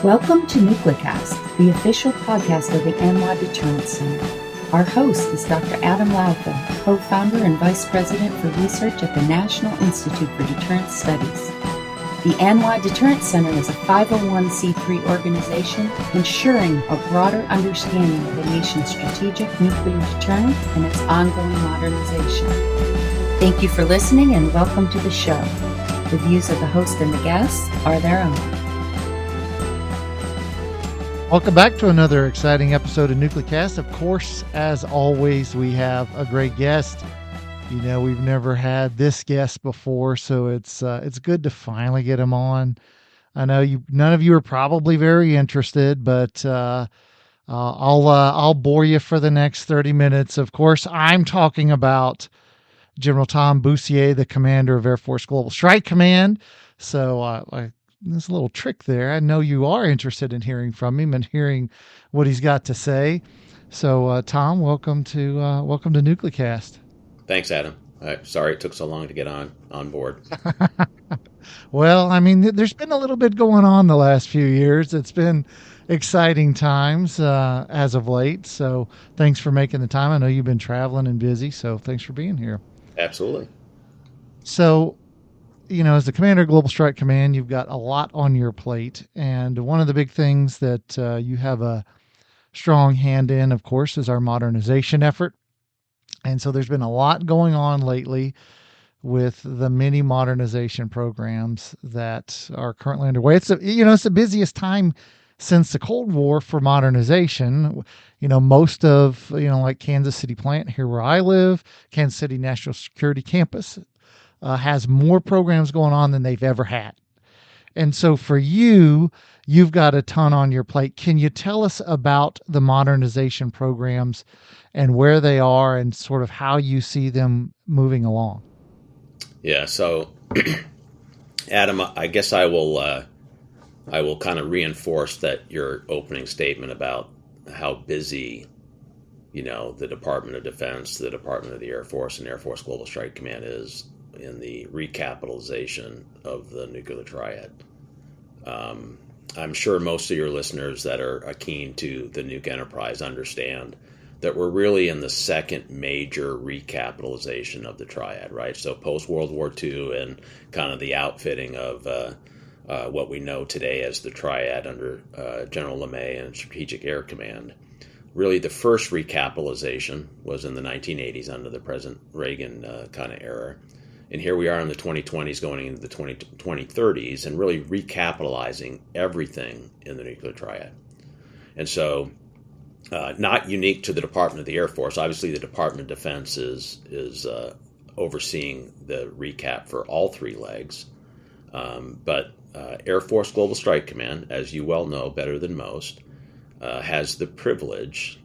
Welcome to NucleCast, the official podcast of the ANWA Deterrence Center. Our host is Dr. Adam Lauthel, co-founder and vice president for research at the National Institute for Deterrence Studies. The ANWA Deterrence Center is a 501c3 organization ensuring a broader understanding of the nation's strategic nuclear deterrent and its ongoing modernization. Thank you for listening and welcome to the show. The views of the host and the guests are their own. Welcome back to another exciting episode of NucleCast. Of course, as always, we have a great guest. You know, we've never had this guest before, so it's good to finally get him on. I know none of you are probably very interested, but I'll bore you for the next 30 minutes. Of course, I'm talking about General Tom Bussiere, the commander of Air Force Global Strike Command. So there's a little trick there. I know you are interested in hearing from him and hearing what he's got to say. So, Tom, welcome to NucleCast. Thanks, Adam. Sorry it took so long to get on board. Well, I mean, there's been a little bit going on the last few years. It's been exciting times as of late. So thanks for making the time. I know you've been traveling and busy, so thanks for being here. Absolutely. So, you know, as the commander of Global Strike Command, you've got a lot on your plate. And one of the big things that you have a strong hand in, of course, is our modernization effort. And so there's been a lot going on lately with the many modernization programs that are currently underway. It's the busiest time since the Cold War for modernization. You know, most of, like Kansas City plant here where I live, Kansas City National Security Campus, has more programs going on than they've ever had. And so for you've got a ton on your plate. Can you tell us about the modernization programs and where they are and sort of how you see them moving along? Yeah. So, Adam, I guess I will kind of reinforce that your opening statement about how busy, the Department of Defense, the Department of the Air Force, and Air Force Global Strike Command is in the recapitalization of the nuclear triad. I'm sure most of your listeners that are keen to the nuke enterprise understand that we're really in the second major recapitalization of the triad, right? So post-World War II and kind of the outfitting of what we know today as the triad under General LeMay and Strategic Air Command. Really, the first recapitalization was in the 1980s under the President Reagan kind of era. And here we are in the 2020s going into the 2030s and really recapitalizing everything in the nuclear triad. And so not unique to the Department of the Air Force. Obviously, the Department of Defense is overseeing the recap for all three legs. But Air Force Global Strike Command, as you well know better than most, has the privilege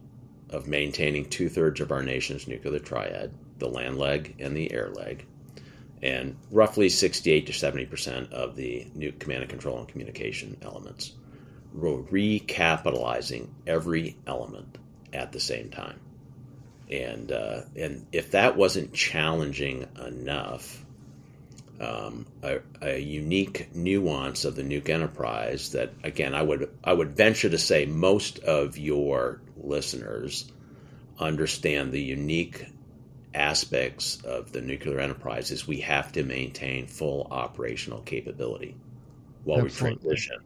of maintaining 2/3 of our nation's nuclear triad, the land leg and the air leg, and roughly 68 to 70% of the nuke command and control and communication elements. We're recapitalizing every element at the same time. And if that wasn't challenging enough, a unique nuance of the nuke enterprise that, again, I would venture to say most of your listeners understand the unique aspects of the nuclear enterprise is we have to maintain full operational capability while Absolutely. we transition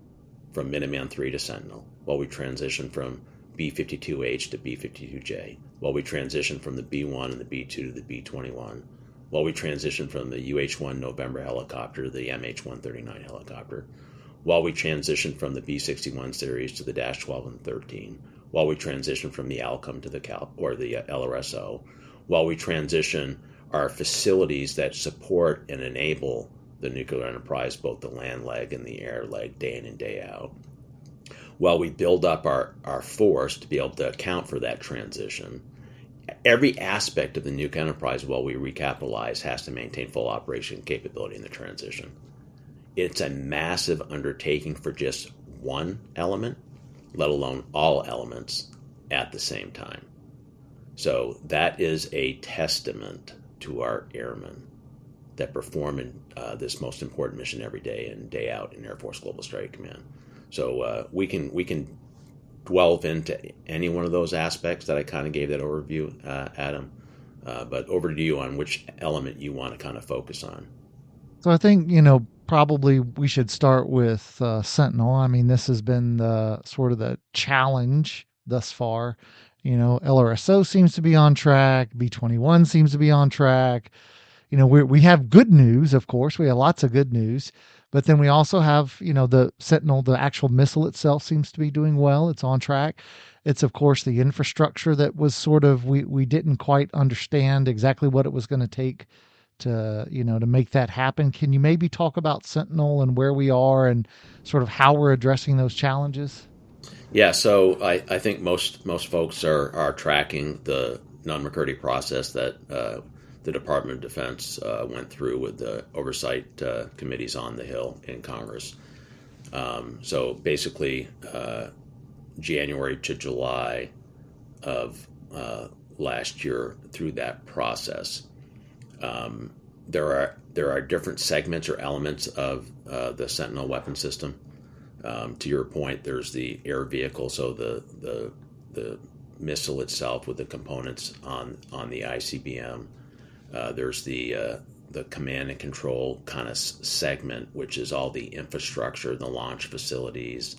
from Minuteman III to Sentinel, while we transition from B-52H to B-52J, while we transition from the B-1 and the B-2 to the B-21, while we transition from the UH-1 November helicopter to the MH-139 helicopter, while we transition from the B-61 series to the Dash 12 and 13, while we transition from the ALCOM to the LRSO, while we transition our facilities that support and enable the nuclear enterprise, both the land leg and the air leg, day in and day out, while we build up our force to be able to account for that transition. Every aspect of the nuke enterprise, while we recapitalize, has to maintain full operation capability in the transition. It's a massive undertaking for just one element, let alone all elements at the same time. So that is a testament to our airmen that perform in this most important mission every day and day out in Air Force Global Strike Command. So we can delve into any one of those aspects that I kind of gave that overview, Adam. But over to you on which element you want to kind of focus on. So I think, probably we should start with Sentinel. I mean, this has been the sort of the challenge thus far. LRSO seems to be on track. B-21 seems to be on track. We have good news, of course. We have lots of good news. But then we also have, the Sentinel, the actual missile itself seems to be doing well. It's on track. It's, of course, the infrastructure that was sort of, we didn't quite understand exactly what it was going to take to make that happen. Can you maybe talk about Sentinel and where we are and sort of how we're addressing those challenges? Yeah, so I think most folks are tracking the non-McCurdy process that the Department of Defense went through with the oversight committees on the Hill in Congress. So basically, January to July of last year, through that process, there are different segments or elements of the Sentinel weapon system. To your point, there's the air vehicle, so the missile itself with the components on the ICBM. There's the command and control kind of segment, which is all the infrastructure, the launch facilities,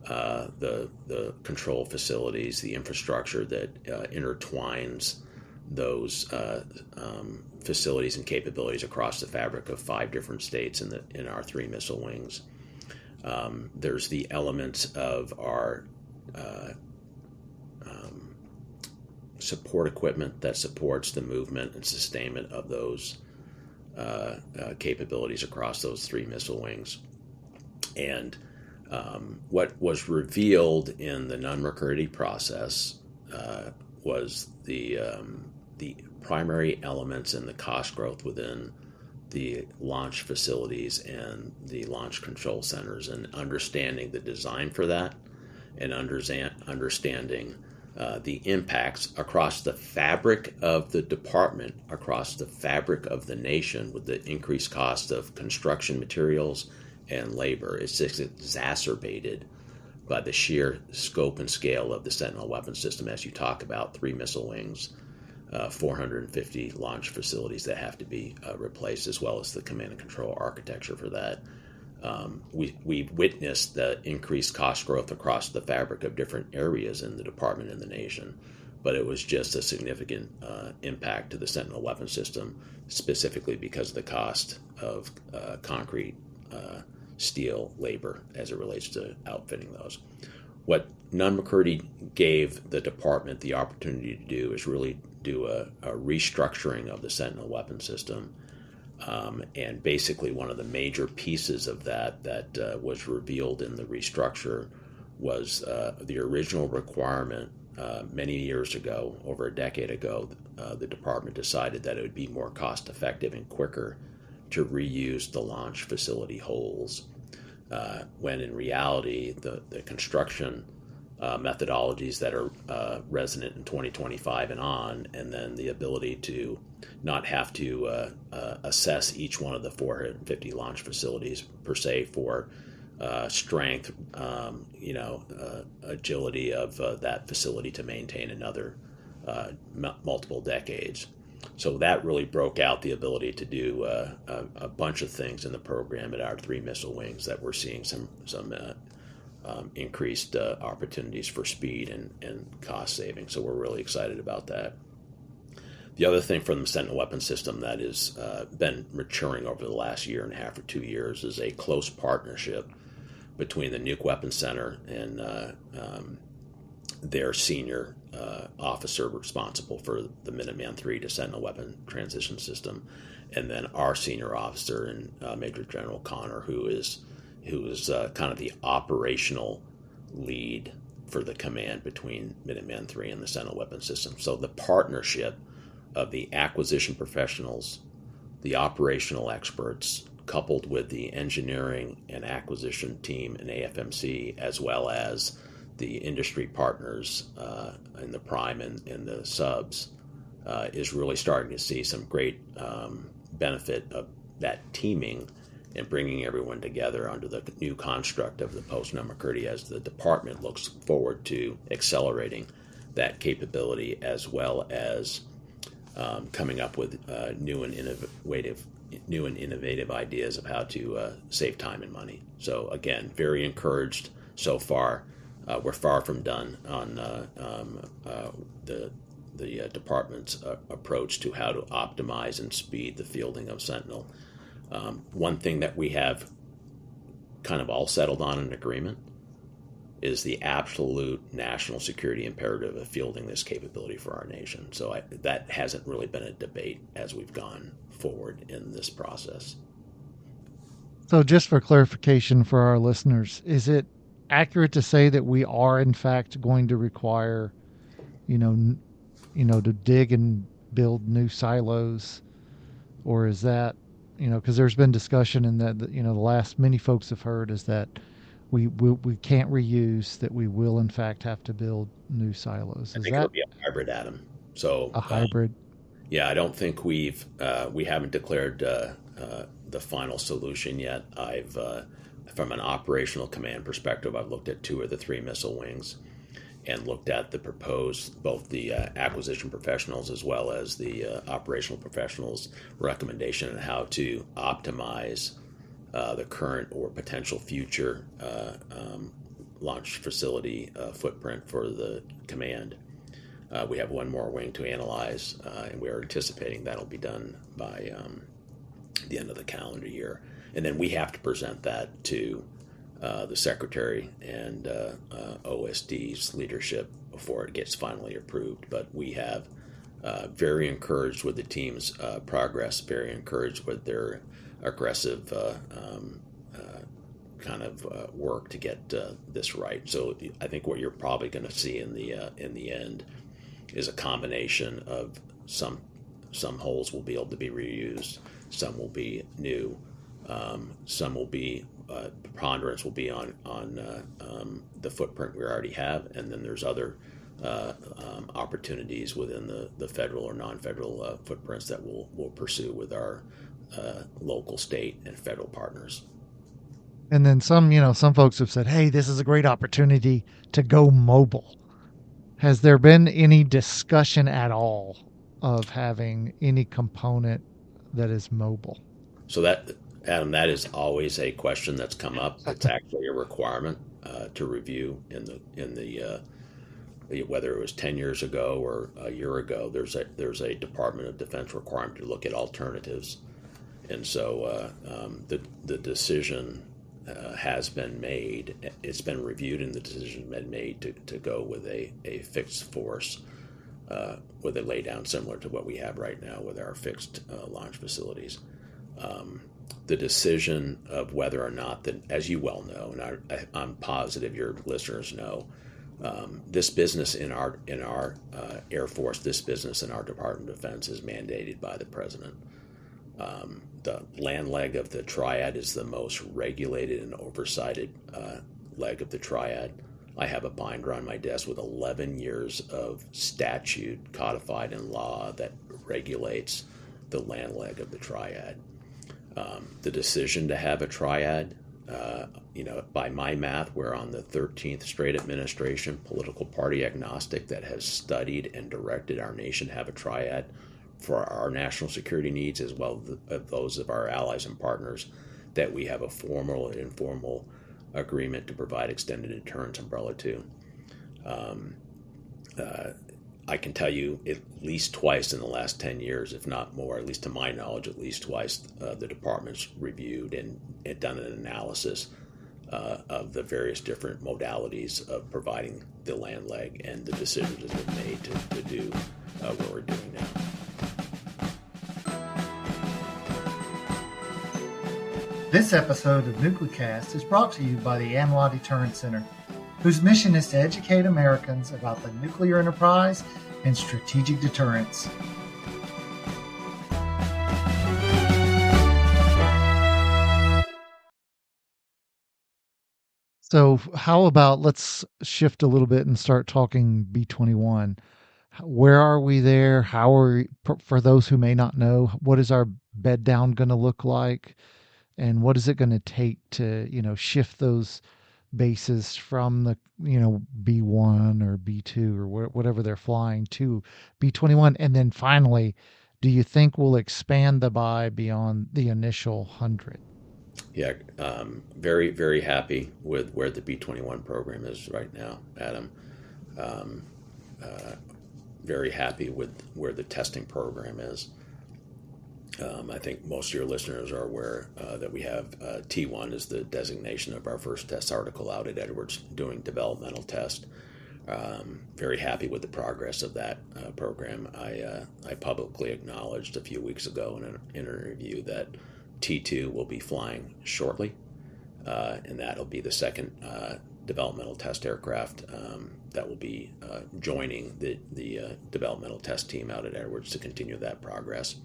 the control facilities, the infrastructure that intertwines those facilities and capabilities across the fabric of 5 different states in our 3 missile wings. There's the elements of our support equipment that supports the movement and sustainment of those capabilities across those 3 missile wings. And what was revealed in the non-McCurdy process was the primary elements in the cost growth within the launch facilities and the launch control centers, and understanding the design for that, and understanding the impacts across the fabric of the department, across the fabric of the nation, with the increased cost of construction materials and labor. It's just exacerbated by the sheer scope and scale of the Sentinel weapon system, as you talk about 3 missile wings, 450 launch facilities that have to be replaced, as well as the command and control architecture for that. We witnessed the increased cost growth across the fabric of different areas in the department and the nation, but it was just a significant impact to the Sentinel weapon system, specifically because of the cost of concrete, steel, labor as it relates to outfitting those. What non-McCurdy gave the department the opportunity to do is really do a restructuring of the Sentinel weapon system. And basically one of the major pieces of that was revealed in the restructure was the original requirement many years ago, over a decade ago. The department decided that it would be more cost effective and quicker to reuse the launch facility holes, when in reality the construction methodologies that are resonant in 2025 and on, and then the ability to not have to assess each one of the 450 launch facilities per se for strength, agility of that facility to maintain another multiple decades. So that really broke out the ability to do a bunch of things in the program at our 3 missile wings that we're seeing some increased opportunities for speed and cost saving. So we're really excited about that. The other thing from the Sentinel weapon system that has been maturing over the last year and a half or 2 years is a close partnership between the Nuke Weapons Center and their senior officer responsible for the Minuteman III to Sentinel weapon transition system, and then our senior officer and Major General Connor, who is kind of the operational lead for the command between Minuteman III and the Sentinel weapon system. So the partnership of the acquisition professionals, the operational experts, coupled with the engineering and acquisition team in AFMC, as well as the industry partners in the prime and the subs, is really starting to see some great benefit of that teaming and bringing everyone together under the new construct of the Post-McCurdy as the department looks forward to accelerating that capability, as well as coming up with new and innovative ideas of how to save time and money. So again, very encouraged so far. We're far from done on the department's approach to how to optimize and speed the fielding of Sentinel. One thing that we have kind of all settled on an agreement is the absolute national security imperative of fielding this capability for our nation. So that hasn't really been a debate as we've gone forward in this process. So just for clarification for our listeners, is it accurate to say that we are in fact going to require, to dig and build new silos, or is that, because there's been discussion in that, the last many folks have heard is that we can't reuse, that we will in fact have to build new silos. I think it'll be a hybrid, Adam. So a hybrid. Yeah, I don't think we haven't declared the final solution yet. From an operational command perspective, I've looked at 2 of the 3 missile wings and looked at the proposed, both the acquisition professionals as well as the operational professionals' recommendation on how to optimize the current or potential future launch facility footprint for the command. We have 1 more wing to analyze, and we're anticipating that'll be done by the end of the calendar year. And then we have to present that to the Secretary and OSD's leadership before it gets finally approved. But we have very encouraged with the team's progress, very encouraged with their aggressive kind of work to get this right. So I think what you're probably going to see in the end is a combination of some holes will be able to be reused, some will be new, some will be preponderance will be on the footprint we already have, and then there's other opportunities within the federal or non-federal footprints that we'll pursue with our local, state, and federal partners. And then some folks have said, hey, this is a great opportunity to go mobile. Has there been any discussion at all of having any component that is mobile? So that, Adam, that is always a question that's come up. It's actually a requirement to review in the whether it was 10 years ago or a year ago. There's a Department of Defense requirement to look at alternatives, and so the decision has been made. It's been reviewed, and the decision has been made to go with a fixed force with a laydown similar to what we have right now with our fixed launch facilities. The decision of whether or not that, as you well know, and I'm positive your listeners know, this business in our Air Force, this business in our Department of Defense is mandated by the President. The land leg of the Triad is the most regulated and oversighted leg of the Triad. I have a binder on my desk with 11 years of statute codified in law that regulates the land leg of the Triad. The decision to have a Triad, by my math, we're on the 13th straight administration, political party agnostic, that has studied and directed our nation to have a Triad for our national security needs, as well as those of our allies and partners, that we have a formal and informal agreement to provide extended deterrence umbrella to. I can tell you at least twice in the last 10 years, if not more, at least to my knowledge, at least twice, the department's reviewed and done an analysis of the various different modalities of providing the land leg, and the decisions have been made to do what we're doing now. This episode of Nuclecast is brought to you by the AMLA Deterrence Center, whose mission is to educate Americans about the nuclear enterprise and strategic deterrence. So how about let's shift a little bit and start talking B-21. Where are we there? How are we, for those who may not know, what is our bed down going to look like? and what is it going to take to, shift those bases from the, B1 or B2 or whatever they're flying to B-21? And then finally, do you think we'll expand the buy beyond the initial 100? Yeah, very, very happy with where the B-21 program is right now, Adam. Very happy with where the testing program is. I think most of your listeners are aware that we have T1 is the designation of our first test article out at Edwards doing developmental test. Very happy with the progress of that program. I publicly acknowledged a few weeks ago in an interview that T2 will be flying shortly, and that'll be the second developmental test aircraft that will be joining the developmental test team out at Edwards to continue that progress.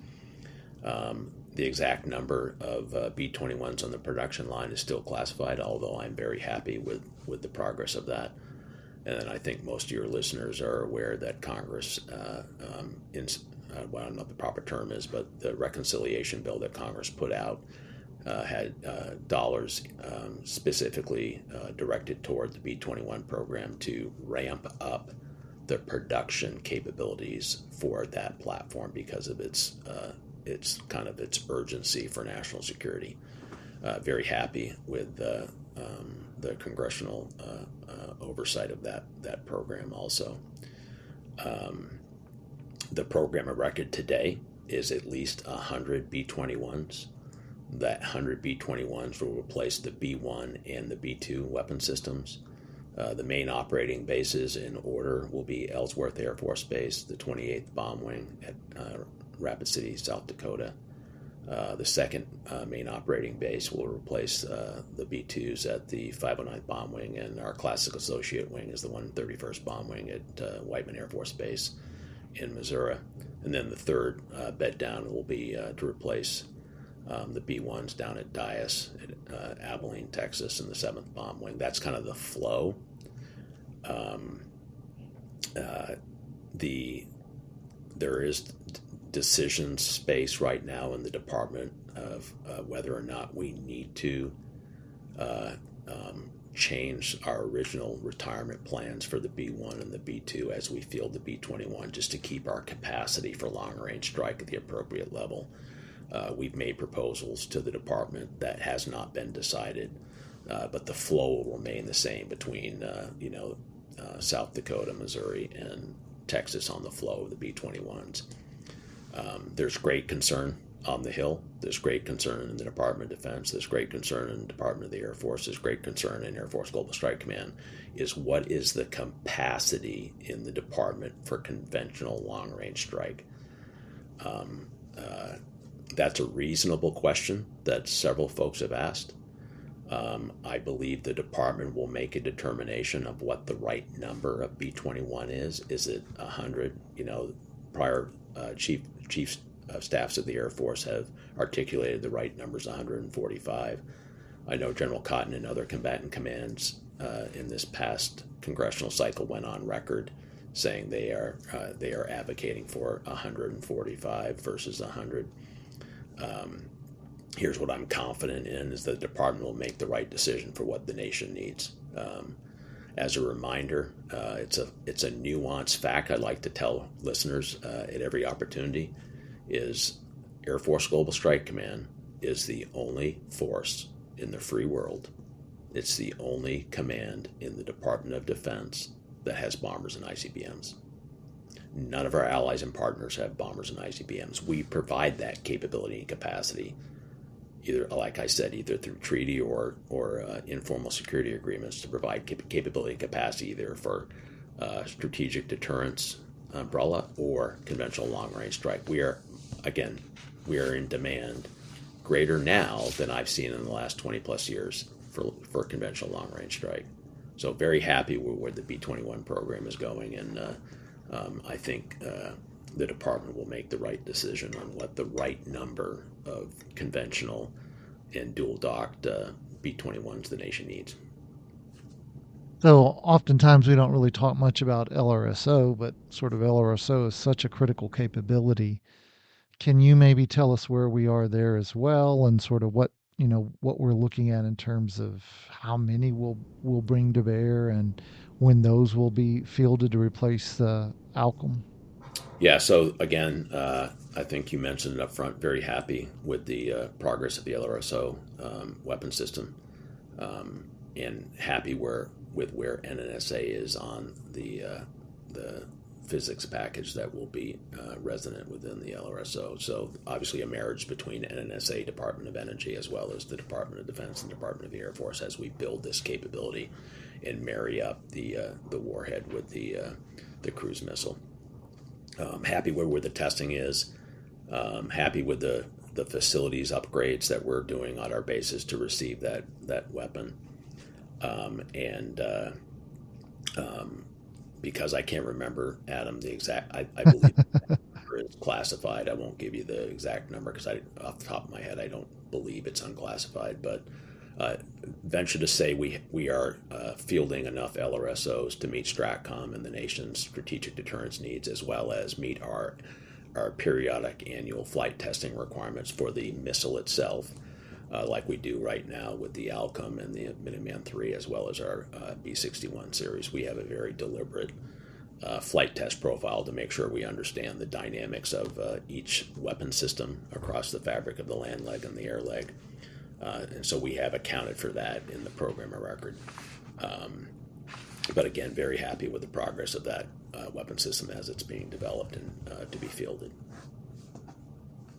The exact number of B-21s on the production line is still classified, although I'm very happy with the progress of that. And then I think most of your listeners are aware that Congress, well, I don't know what the proper term is, but the reconciliation bill that Congress put out had dollars specifically directed toward the B-21 program to ramp up the production capabilities for that platform because of its urgency for national security. Very happy with the congressional oversight of that program also. The program of record today is at least 100 B-21s. That 100 B-21s will replace the B-1 and the B-2 weapon systems. The main operating bases in order will be Ellsworth Air Force Base, the 28th Bomb Wing at Rapid City, South Dakota. The second main operating base will replace the B-2s at the 509th Bomb Wing, and our classic associate wing is the 131st Bomb Wing at Whiteman Air Force Base in Missouri. And then the third bed down will be to replace the B-1s down at Dias at Abilene, Texas, in the 7th Bomb Wing. That's kind of the flow. There is decision space right now in the department of whether or not we need to change our original retirement plans for the B-1 and the B-2 as we field the B-21, just to keep our capacity for long-range strike at the appropriate level. We've made proposals to the department that has not been decided, but the flow will remain the same between South Dakota, Missouri, and Texas on the flow of the B-21s. There's great concern on the Hill. There's great concern in the Department of Defense. There's great concern in the Department of the Air Force. There's great concern in Air Force Global Strike Command, is what is the capacity in the department for conventional long-range strike? That's a reasonable question that several folks have asked. I believe the department will make a determination of what the right number of B-21 is. Is it 100? Prior chiefs of staffs of the Air Force have articulated the right numbers 145. I know General Cotton and other combatant commands in this past congressional cycle went on record saying they are advocating for 145 versus 100. Here's what I'm confident in is that the department will make the right decision for what the nation needs. As a reminder, it's a nuanced fact I'd like to tell listeners at every opportunity is Air Force Global Strike Command is the only force in the free world. It's the only command in the Department of Defense that has bombers and ICBMs. None of our allies and partners have bombers and ICBMs. We provide that capability and capacity, either, like I said, either through treaty or informal security agreements to provide capability and capacity either for strategic deterrence umbrella or conventional long-range strike. We are in demand greater now than I've seen in the last 20 plus years for conventional long-range strike. So very happy with where the B-21 program is going, and I think the department will make the right decision on what the right number of conventional and dual-docked B-21s the nation needs. So oftentimes we don't really talk much about LRSO, but sort of LRSO is such a critical capability. Can you maybe tell us where we are there as well, and sort of what what we're looking at in terms of how many we'll bring to bear and when those will be fielded to replace the Alcom? Yeah, so again, I think you mentioned it up front, very happy with the progress of the LRSO weapon system, and happy with where NNSA is on the physics package that will be resident within the LRSO. So obviously a marriage between NNSA, Department of Energy, as well as the Department of Defense and Department of the Air Force as we build this capability and marry up the warhead with the cruise missile. Happy where the testing is. Happy with the facilities upgrades that we're doing on our bases to receive that weapon. Because I can't remember, Adam, the exact, I believe it's classified. I won't give you the exact number because off the top of my head, I don't believe it's unclassified. But venture to say we are fielding enough LRSOs to meet STRATCOM and the nation's strategic deterrence needs, as well as meet our periodic annual flight testing requirements for the missile itself, like we do right now with the Alcom and the Minuteman III, as well as our B-61 series. We have a very deliberate flight test profile to make sure we understand the dynamics of each weapon system across the fabric of the land leg and the air leg. And so we have accounted for that in the program of record. But again, very happy with the progress of that weapon system as it's being developed and to be fielded.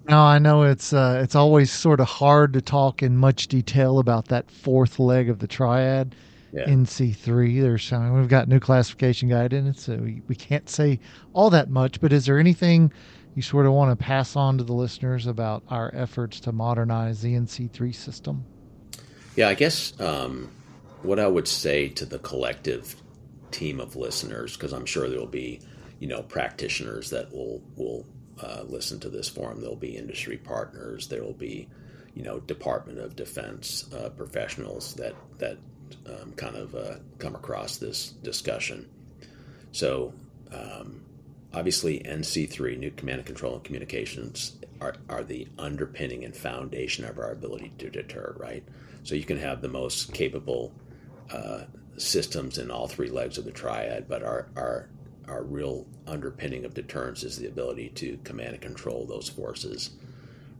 Now, I know it's always sort of hard to talk in much detail about that fourth leg of the Triad, Yeah. NC3. We've got new classification guidance, so we can't say all that much. But is there anything you sort of want to pass on to the listeners about our efforts to modernize the NC3 system? Yeah, I guess what I would say to the collective team of listeners, because I'm sure there will be, practitioners that will listen to this forum. There'll be industry partners. There will be, Department of Defense professionals that kind of come across this discussion. So obviously NC3, New Command and Control and Communications, are the underpinning and foundation of our ability to deter, right? So you can have the most capable systems in all three legs of the Triad, but our real underpinning of deterrence is the ability to command and control those forces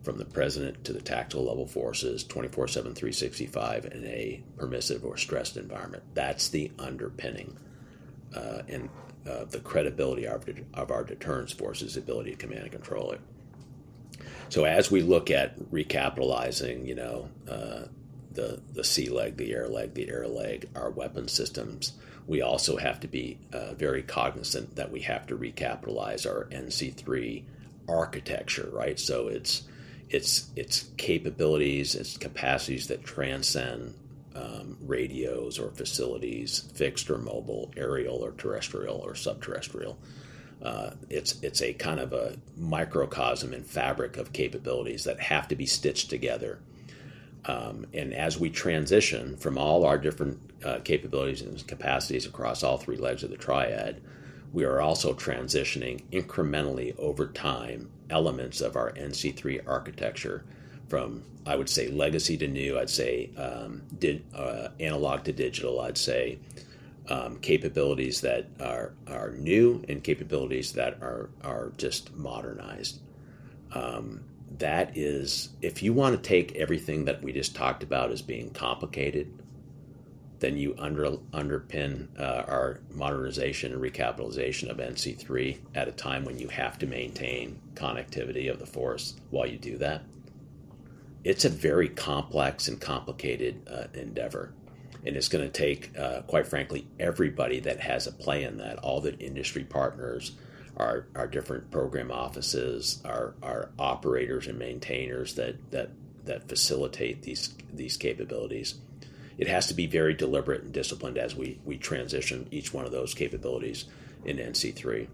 from the president to the tactical level forces 24/7, 365 in a permissive or stressed environment. That's the underpinning and the credibility of our deterrence forces' ability to command and control it. So as we look at recapitalizing, the sea leg, the air leg, our weapon systems, we also have to be very cognizant that we have to recapitalize our NC3 architecture, right? So it's capabilities, its capacities that transcend radios or facilities, fixed or mobile, aerial or terrestrial or subterrestrial. It's a kind of a microcosm and fabric of capabilities that have to be stitched together. And as we transition from all our different capabilities and capacities across all three legs of the Triad, we are also transitioning incrementally over time elements of our NC3 architecture from, I would say, legacy to new. I'd say analog to digital. I'd say capabilities that are new and capabilities that are just modernized. That is, if you want to take everything that we just talked about as being complicated, then you underpin our modernization and recapitalization of NC3 at a time when you have to maintain connectivity of the force while you do that. It's a very complex and complicated endeavor. And it's going to take, quite frankly, everybody that has a play in that, all the industry partners, our different program offices, our operators and maintainers that facilitate these capabilities. It has to be very deliberate and disciplined as we transition each one of those capabilities in NC3.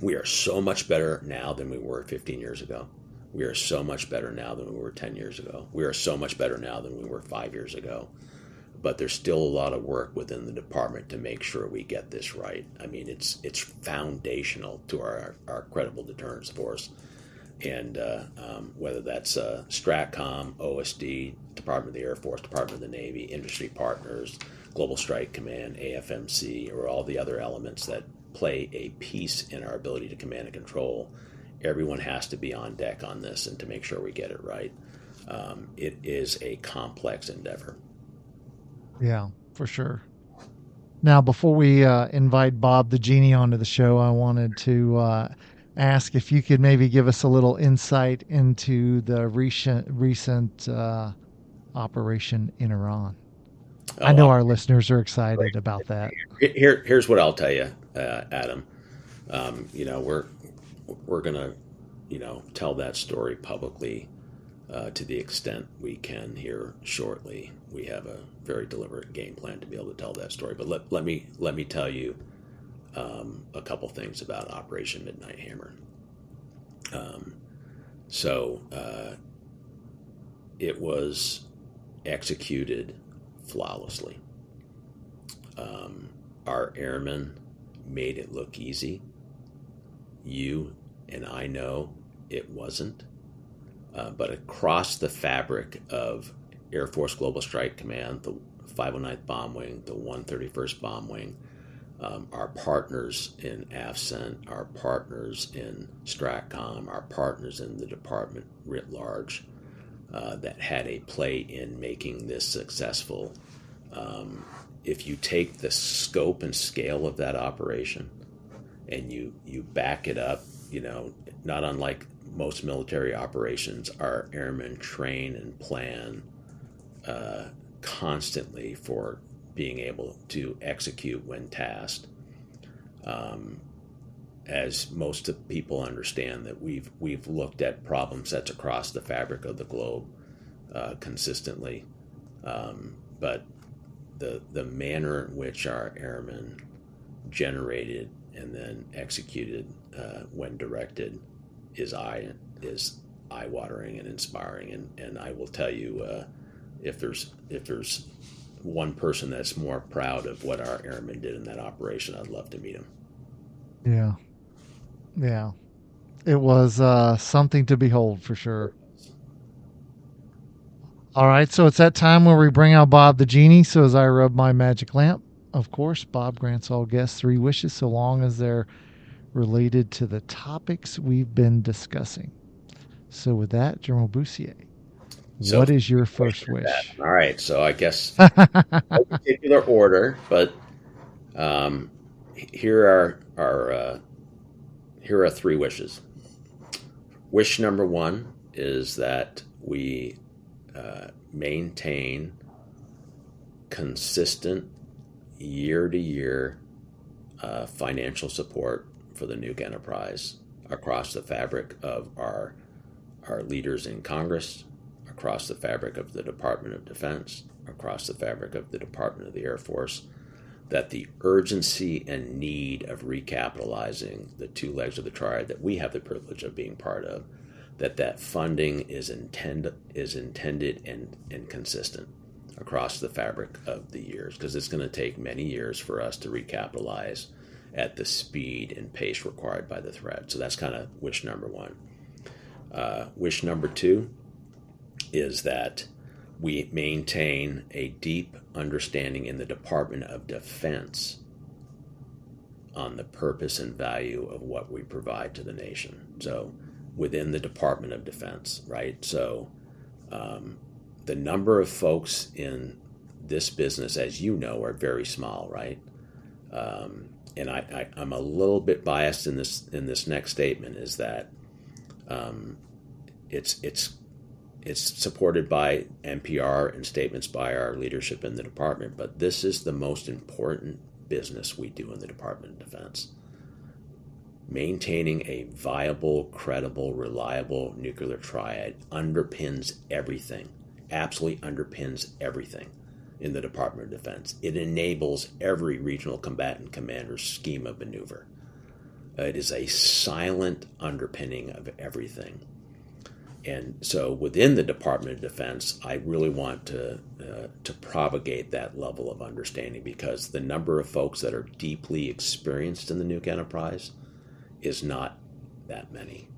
We are so much better now than we were 15 years ago. We are so much better now than we were 10 years ago. We are so much better now than we were 5 years ago. But there's still a lot of work within the department to make sure we get this right. I mean, it's foundational to our credible deterrence force. and whether that's STRATCOM, OSD, Department of the Air Force, Department of the Navy, industry partners, Global Strike Command, AFMC, or all the other elements that play a piece in our ability to command and control, everyone has to be on deck on this and to make sure we get it right. It is a complex endeavor. Yeah, for sure. Now, before we invite Bob the Genie onto the show, I wanted to ask if you could maybe give us a little insight into the recent operation in Iran. I know our listeners are excited about that. Here's what I'll tell you, Adam. We're gonna, tell that story publicly to the extent we can here shortly. We have a very deliberate game plan to be able to tell that story. But let me tell you a couple things about Operation Midnight Hammer. It was executed flawlessly. Our airmen made it look easy. You and I know it wasn't. But across the fabric of Air Force Global Strike Command, the 509th Bomb Wing, the 131st Bomb Wing, our partners in AFCENT, our partners in STRATCOM, our partners in the department writ large, that had a play in making this successful. If you take the scope and scale of that operation and you back it up, not unlike most military operations, our airmen train and plan constantly for being able to execute when tasked. As most of people understand that we've looked at problem sets across the fabric of the globe consistently, but the manner in which our airmen generated and then executed when directed is eye-watering and inspiring. And I will tell you, if there's one person that's more proud of what our airmen did in that operation, I'd love to meet him. Yeah. It was something to behold for sure. All right, so it's that time where we bring out Bob the Genie. So as I rub my magic lamp, of course, Bob grants all guests 3 wishes so long as they're related to the topics we've been discussing. So with that, General Bussiere, what is your first wish? All right, so I guess no particular order, but here are 3 wishes. Wish number 1 is that we maintain consistent year-to-year financial support for the nuke enterprise across the fabric of our leaders in Congress, across the fabric of the Department of Defense, across the fabric of the Department of the Air Force, that the urgency and need of recapitalizing the 2 legs of the Triad that we have the privilege of being part of, that funding is intended and consistent across the fabric of the years, because it's going to take many years for us to recapitalize at the speed and pace required by the threat. So that's kind of wish number 1. Wish number 2 is that we maintain a deep understanding in the Department of Defense on the purpose and value of what we provide to the nation. So within the Department of Defense, right? So the number of folks in this business, as you know, are very small, right? And I'm a little bit biased in this next statement, is that it's supported by NPR and statements by our leadership in the department, but this is the most important business we do in the Department of Defense. Maintaining a viable, credible, reliable nuclear triad underpins everything, absolutely underpins everything in the Department of Defense. It enables every regional combatant commander's scheme of maneuver. It is a silent underpinning of everything. And so within the Department of Defense, I really want to propagate that level of understanding, because the number of folks that are deeply experienced in the nuke enterprise is not that many.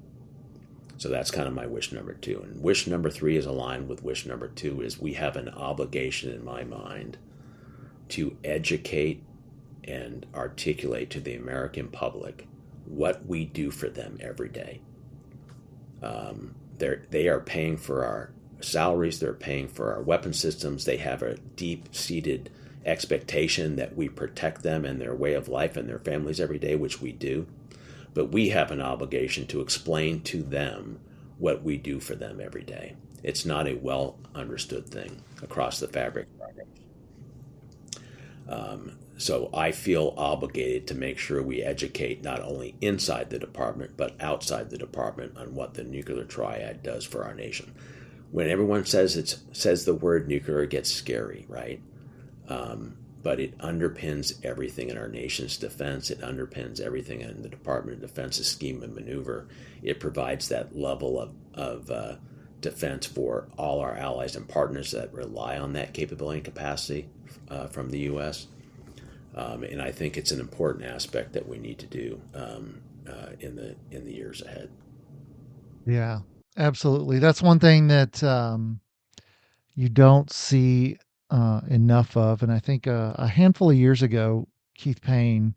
So that's kind of my wish number 2. And wish number 3 is aligned with wish number 2, is we have an obligation in my mind to educate and articulate to the American public what we do for them every day. They are paying for our salaries, they're paying for our weapon systems, they have a deep-seated expectation that we protect them and their way of life and their families every day, which we do. But we have an obligation to explain to them what we do for them every day. It's not a well understood thing across the fabric. So I feel obligated to make sure we educate not only inside the department, but outside the department on what the nuclear triad does for our nation. When everyone says the word nuclear, it gets scary, right? But it underpins everything in our nation's defense. It underpins everything in the Department of Defense's scheme and maneuver. It provides that level of defense for all our allies and partners that rely on that capability and capacity from the U.S. And I think it's an important aspect that we need to do in the years ahead. Yeah, absolutely. That's one thing that you don't see enough of. And I think a handful of years ago, Keith Payne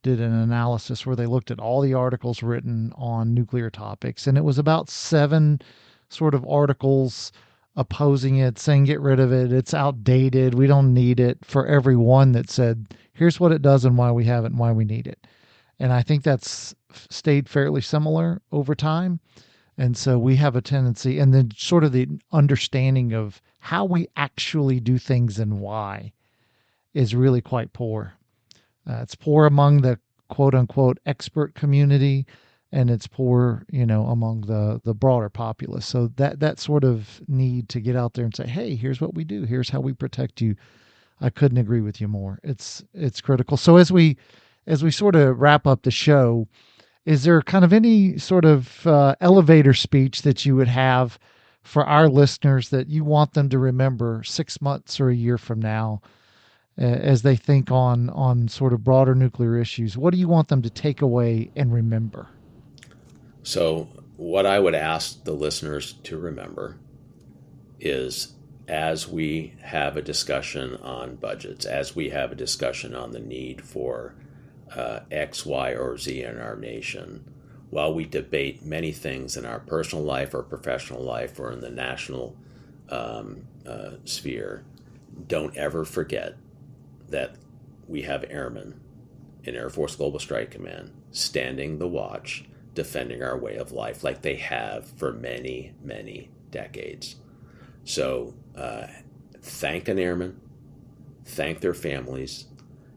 did an analysis where they looked at all the articles written on nuclear topics. And it was about 7 sort of articles opposing it, saying get rid of it, it's outdated, we don't need it, for every one that said, here's what it does and why we have it and why we need it. And I think that's stayed fairly similar over time. And so we have a tendency, and then sort of the understanding of how we actually do things and why is really quite poor. It's poor among the quote unquote expert community, and it's poor, among the broader populace. So that sort of need to get out there and say, hey, here's what we do. Here's how we protect you. I couldn't agree with you more. It's critical. So as we sort of wrap up the show, is there kind of any sort of elevator speech that you would have for our listeners that you want them to remember 6 months or a year from now as they think on sort of broader nuclear issues? What do you want them to take away and remember? So what I would ask the listeners to remember is, as we have a discussion on budgets, as we have a discussion on the need for X, Y, or Z in our nation, while we debate many things in our personal life or professional life or in the national sphere, don't ever forget that we have airmen in Air Force Global Strike Command standing the watch, defending our way of life like they have for many, many decades. So thank an airman, thank their families,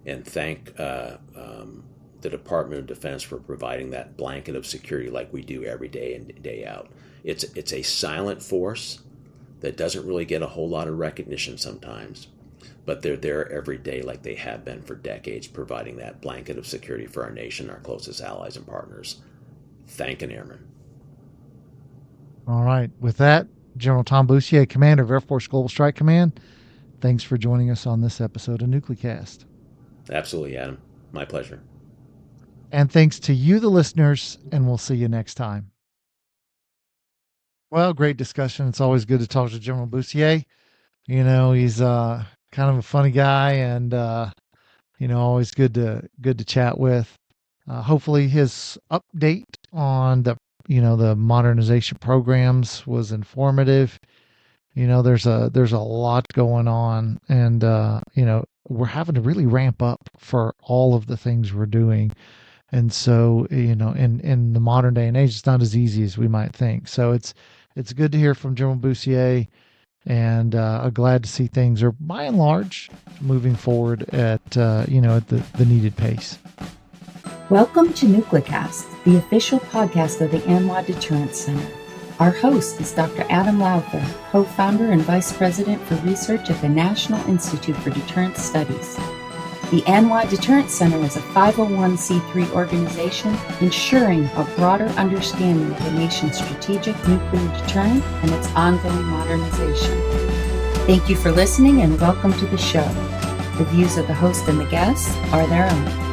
and thank the Department of Defense for providing that blanket of security like we do every day in, day out. It's a silent force that doesn't really get a whole lot of recognition sometimes, but they're there every day like they have been for decades, providing that blanket of security for our nation, our closest allies and partners. Thank an airman. All right. With that, General Tom Bussiere, Commander of Air Force Global Strike Command, thanks for joining us on this episode of NucleCast. Absolutely, Adam. My pleasure. And thanks to you, the listeners, and we'll see you next time. Well, great discussion. It's always good to talk to General Bussiere. He's kind of a funny guy, and always good to chat with. Hopefully his update on the modernization programs was informative. There's a lot going on, and we're having to really ramp up for all of the things we're doing. And so, in the modern day and age, it's not as easy as we might think. So it's good to hear from General Bussiere, and glad to see things are by and large moving forward at the needed pace. Welcome to NucleCast, the official podcast of the ANWA Deterrence Center. Our host is Dr. Adam Lowther, co-founder and vice president for research at the National Institute for Deterrence Studies. The ANWA Deterrence Center is a 501c3 organization ensuring a broader understanding of the nation's strategic nuclear deterrent and its ongoing modernization. Thank you for listening and welcome to the show. The views of the host and the guests are their own.